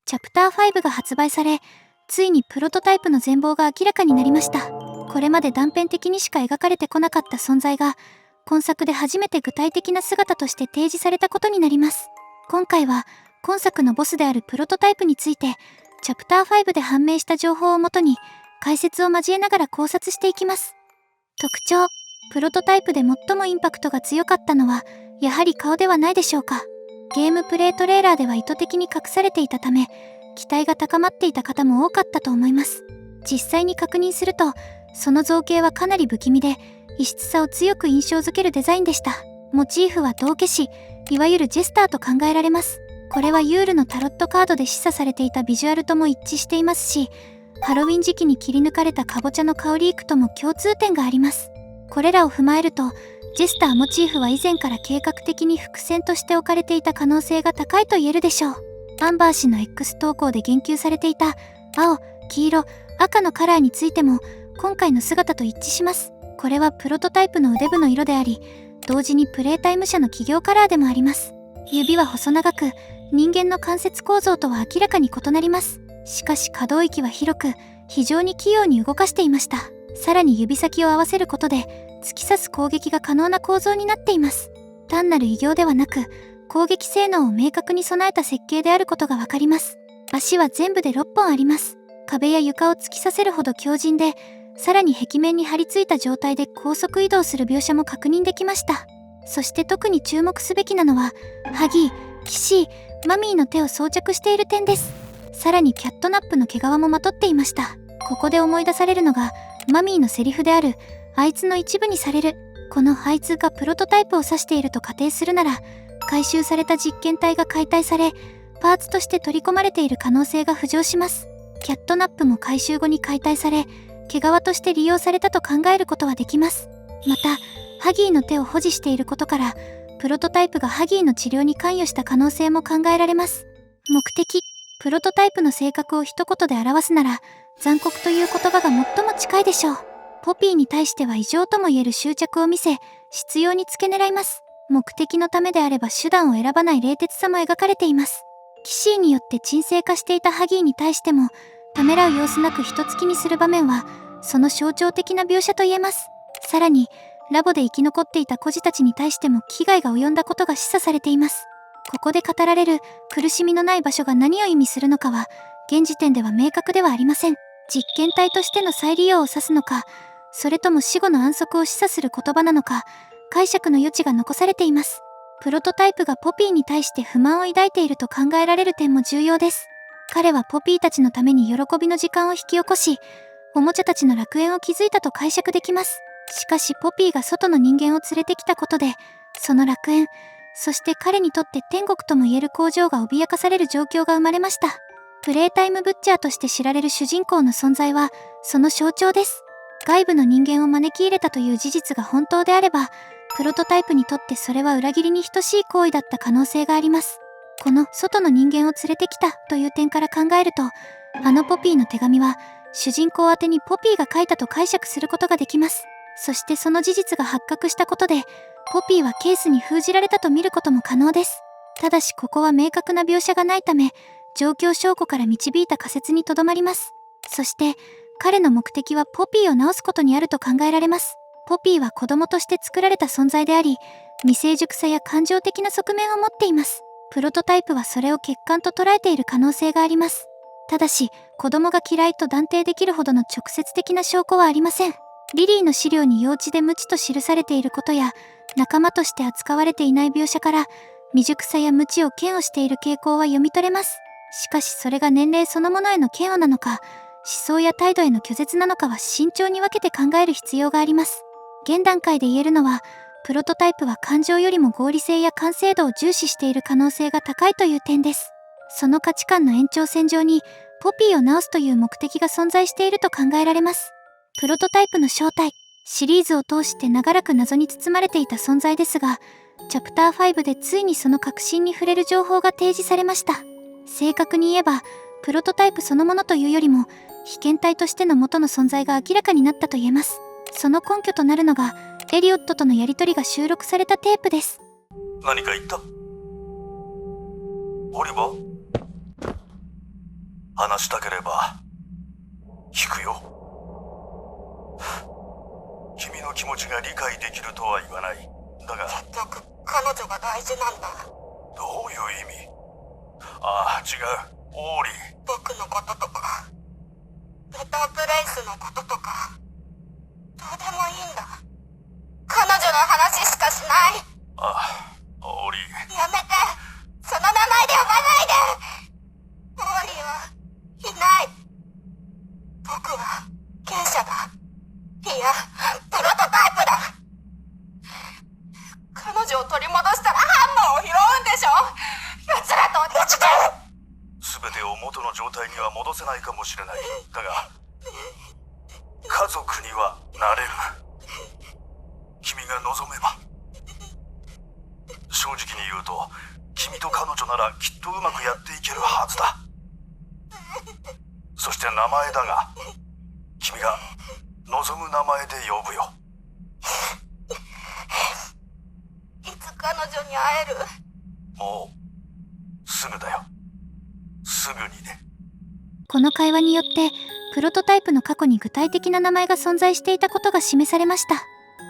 チャプター5が発売され、ついにプロトタイプの全貌が明らかになりました。これまで断片的にしか描かれてこなかった存在が、今作で初めて具体的な姿として提示されたことになります。今回は、今作のボスであるプロトタイプについて、チャプター5で判明した情報をもとに、解説を交えながら考察していきます。特徴、プロトタイプで最もインパクトが強かったのは、やはり顔ではないでしょうか。ゲームプレイトレーラーでは意図的に隠されていたため、期待が高まっていた方も多かったと思います。実際に確認すると、その造形はかなり不気味で、異質さを強く印象づけるデザインでした。モチーフは道化師、いわゆるジェスターと考えられます。これはユールのタロットカードで示唆されていたビジュアルとも一致していますし、ハロウィン時期に切り抜かれたカボチャの香りークとも共通点があります。これらを踏まえると、ジェスターモチーフは以前から計画的に伏線として置かれていた可能性が高いと言えるでしょう。アンバー氏の X 投稿で言及されていた青、黄色、赤のカラーについても今回の姿と一致します。これはプロトタイプの腕部の色であり、同時にプレイタイム社の企業カラーでもあります。指は細長く、人間の関節構造とは明らかに異なります。しかし可動域は広く、非常に器用に動かしていました。さらに指先を合わせることで、突き刺す攻撃が可能な構造になっています。単なる異形ではなく、攻撃性能を明確に備えた設計であることがわかります。足は全部で6本あります。壁や床を突き刺せるほど強靭で、さらに壁面に張り付いた状態で高速移動する描写も確認できました。そして特に注目すべきなのは、ハギー、キシー、マミーの手を装着している点です。さらにキャットナップの毛皮もまとっていました。ここで思い出されるのが、マミーのセリフである、あいつの一部にされる。このあいつがプロトタイプを指していると仮定するなら、回収された実験体が解体され、パーツとして取り込まれている可能性が浮上します。キャットナップも回収後に解体され、毛皮として利用されたと考えることはできます。また、ハギーの手を保持していることから、プロトタイプがハギーの治療に関与した可能性も考えられます。目的、プロトタイプの性格を一言で表すなら、残酷という言葉が最も近いでしょう。ポピーに対しては異常とも言える執着を見せ、執拗に付け狙います。目的のためであれば手段を選ばない冷徹さも描かれています。キシーによって沈静化していたハギーに対しても、ためらう様子なく人つきにする場面は、その象徴的な描写と言えます。さらに、ラボで生き残っていた孤児たちに対しても危害が及んだことが示唆されています。ここで語られる苦しみのない場所が何を意味するのかは、現時点では明確ではありません。実験体としての再利用を指すのか、それとも死後の安息を示唆する言葉なのか、解釈の余地が残されています。プロトタイプがポピーに対して不満を抱いていると考えられる点も重要です。彼はポピーたちのために喜びの時間を引き起こし、おもちゃたちの楽園を築いたと解釈できます。しかしポピーが外の人間を連れてきたことで、その楽園、そして彼にとって天国とも言える工場が脅かされる状況が生まれました。プレイタイムブッチャーとして知られる主人公の存在は、その象徴です。外部の人間を招き入れたという事実が本当であれば、プロトタイプにとってそれは裏切りに等しい行為だった可能性があります。この外の人間を連れてきたという点から考えると、あのポピーの手紙は、主人公宛てにポピーが書いたと解釈することができます。そしてその事実が発覚したことで、ポピーはケースに封じられたと見ることも可能です。ただしここは明確な描写がないため、状況証拠から導いた仮説にとどまります。そして、彼の目的はポピーを治すことにあると考えられます。ポピーは子供として作られた存在であり、未成熟さや感情的な側面を持っています。プロトタイプはそれを欠陥と捉えている可能性があります。ただし、子供が嫌いと断定できるほどの直接的な証拠はありません。リリーの資料に幼稚で無知と記されていることや、仲間として扱われていない描写から、未熟さや無知を嫌悪している傾向は読み取れます。しかしそれが年齢そのものへの嫌悪なのか、思想や態度への拒絶なのかは慎重に分けて考える必要があります。現段階で言えるのは、プロトタイプは感情よりも合理性や完成度を重視している可能性が高いという点です。その価値観の延長線上に、ポピーを治すという目的が存在していると考えられます。プロトタイプの正体、シリーズを通して長らく謎に包まれていた存在ですが、チャプター5でついにその核心に触れる情報が提示されました。正確に言えば、プロトタイプそのものというよりも、被験体としての元の存在が明らかになったと言えます。その根拠となるのが、エリオットとのやりとりが収録されたテープです。何か言った？オリバー？話したければ聞くよ。君の気持ちが理解できるとは言わない。だが結局彼女が大事なんだ。どういう意味？ああ、違う。オーリー。僕のこととかベタープレイスのこととかどうでもいいんだ。彼女の話しかしない。ああ、オーリー。やめて。その名前で呼ばないで。オーリーはいない。僕は賢者だ。いや、プロトタイプだ。彼女を取り戻したらハンマーを拾うんでしょ。奴らと同じだ。全てを元の状態には戻せないかもしれない。だが家族にはなれる。君が望めば。正直に言うと、君と彼女ならきっとうまくやっていけるはずだ。そして名前だが、君が望む名前で呼ぶよ。いつ彼女に会える？もうすぐだよ。すぐにね。この会話によってプロトタイプの過去に具体的な名前が存在していたことが示されました。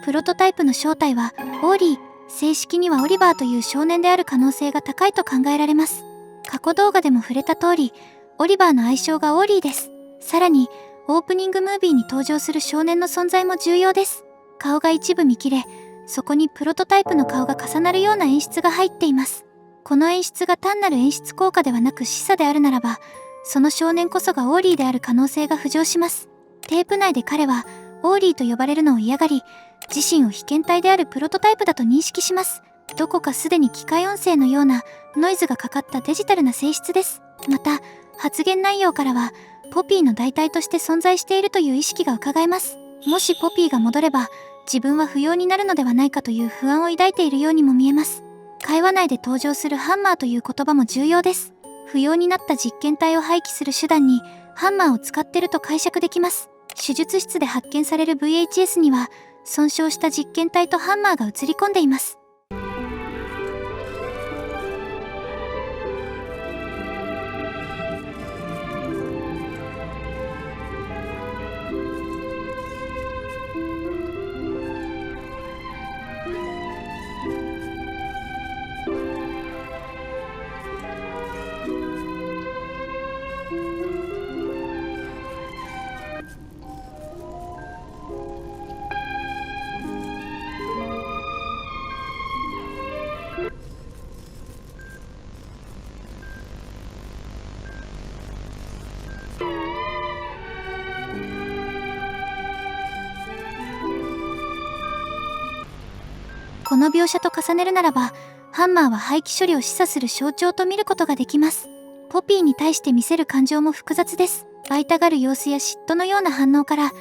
プロトタイプの正体はオーリー、正式にはオリバーという少年である可能性が高いと考えられます。過去動画でも触れた通り、オリバーの愛称がオーリーです。さらにオープニングムービーに登場する少年の存在も重要です。顔が一部見切れ、そこにプロトタイプの顔が重なるような演出が入っています。この演出が単なる演出効果ではなく示唆であるならば、その少年こそがオーリーである可能性が浮上します。テープ内で彼はオーリーと呼ばれるのを嫌がり、自身を被験体であるプロトタイプだと認識します。どこかすでに機械音声のようなノイズがかかったデジタルな性質です。また発言内容からはポピーの代替として存在しているという意識が伺えます。もしポピーが戻れば自分は不要になるのではないかという不安を抱いているようにも見えます。会話内で登場するハンマーという言葉も重要です。不要になった実験体を廃棄する手段にハンマーを使ってると解釈できます。手術室で発見される VHS には損傷した実験体とハンマーが映り込んでいます。この描写と重ねるならば、ハンマーは廃棄処理を示唆する象徴と見ることができます。ポピーに対して見せる感情も複雑です。会いたがる様子や嫉妬のような反応から、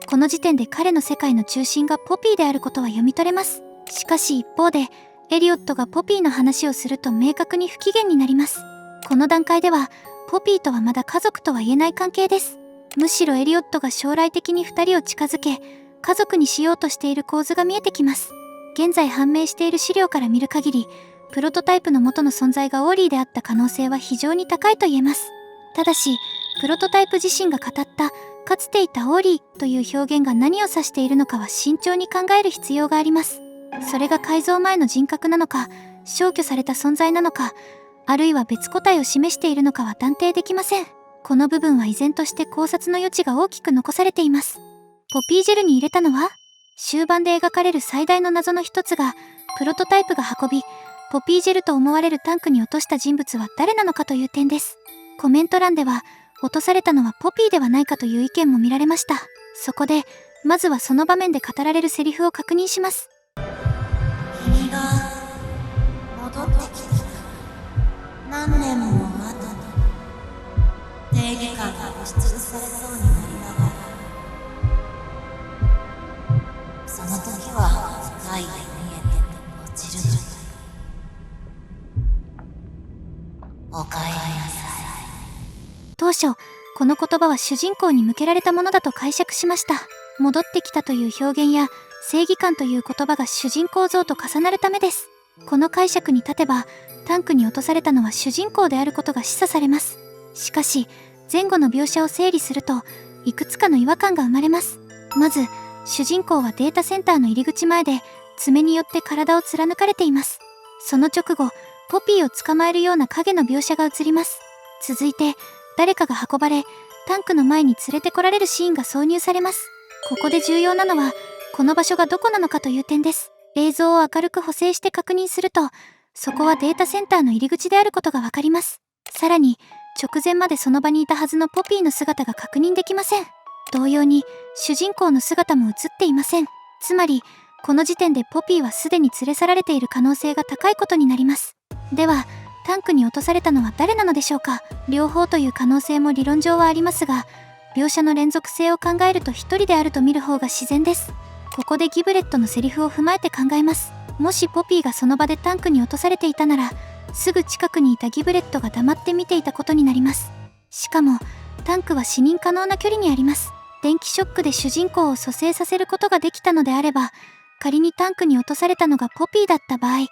この時点で彼の世界の中心がポピーであることは読み取れます。しかし一方で、エリオットがポピーの話をすると明確に不機嫌になります。この段階では、ポピーとはまだ家族とは言えない関係です。むしろエリオットが将来的に2人を近づけ、家族にしようとしている構図が見えてきます。現在判明している資料から見る限り、プロトタイプの元の存在がオーリーであった可能性は非常に高いと言えます。ただし、プロトタイプ自身が語ったかつていたオーリーという表現が何を指しているのかは慎重に考える必要があります。それが改造前の人格なのか、消去された存在なのか、あるいは別個体を示しているのかは断定できません。この部分は依然として考察の余地が大きく残されています。ポピージェルに入れたのは？終盤で描かれる最大の謎の一つが、プロトタイプが運び、ポピージェルと思われるタンクに落とした人物は誰なのかという点です。コメント欄では、落とされたのはポピーではないかという意見も見られました。そこで、まずはその場面で語られるセリフを確認します。君が戻ってきたら、何年も後に正義感が押しつぶされそうになりながら、その時は深い海へと落ちるのよ。おかえりなさい。当初、この言葉は主人公に向けられたものだと解釈しました。戻ってきたという表現や正義感という言葉が主人公像と重なるためです。この解釈に立てば、タンクに落とされたのは主人公であることが示唆されます。しかし、前後の描写を整理すると、いくつかの違和感が生まれます。まず、主人公はデータセンターの入り口前で、爪によって体を貫かれています。その直後、ポピーを捕まえるような影の描写が映ります。続いて、誰かが運ばれ、タンクの前に連れてこられるシーンが挿入されます。ここで重要なのは、この場所がどこなのかという点です。映像を明るく補正して確認すると、そこはデータセンターの入り口であることがわかります。さらに、直前までその場にいたはずのポピーの姿が確認できません。同様に、主人公の姿も映っていません。つまり、この時点でポピーはすでに連れ去られている可能性が高いことになります。では、タンクに落とされたのは誰なのでしょうか。両方という可能性も理論上はありますが、描写の連続性を考えると一人であると見る方が自然です。ここでギブレットのセリフを踏まえて考えます。もしポピーがその場でタンクに落とされていたなら、すぐ近くにいたギブレットが黙って見ていたことになります。しかも、タンクは視認可能な距離にあります。電気ショックで主人公を蘇生させることができたのであれば、仮にタンクに落とされたのがポピーだった場合、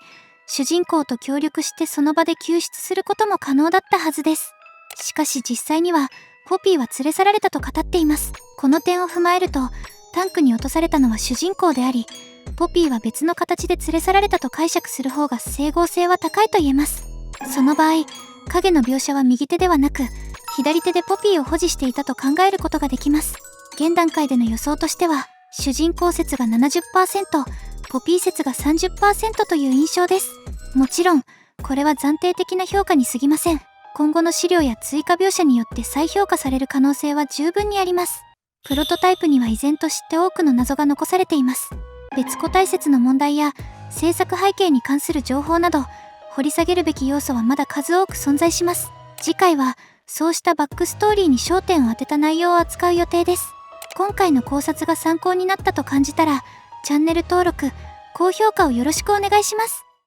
主人公と協力してその場で救出することも可能だったはずです。しかし実際には、ポピーは連れ去られたと語っています。この点を踏まえると、タンクに落とされたのは主人公であり、ポピーは別の形で連れ去られたと解釈する方が整合性は高いと言えます。その場合、影の描写は右手ではなく、左手でポピーを保持していたと考えることができます。現段階での予想としては、主人公説が 70%、ポピー説が 30% という印象です。もちろん、これは暫定的な評価に過ぎません。今後の資料や追加描写によって再評価される可能性は十分にあります。プロトタイプには依然として多くの謎が残されています。別個体説の問題や制作背景に関する情報など、掘り下げるべき要素はまだ数多く存在します。次回は、そうしたバックストーリーに焦点を当てた内容を扱う予定です。今回の考察が参考になったと感じたら、チャンネル登録、高評価をよろしくお願いします。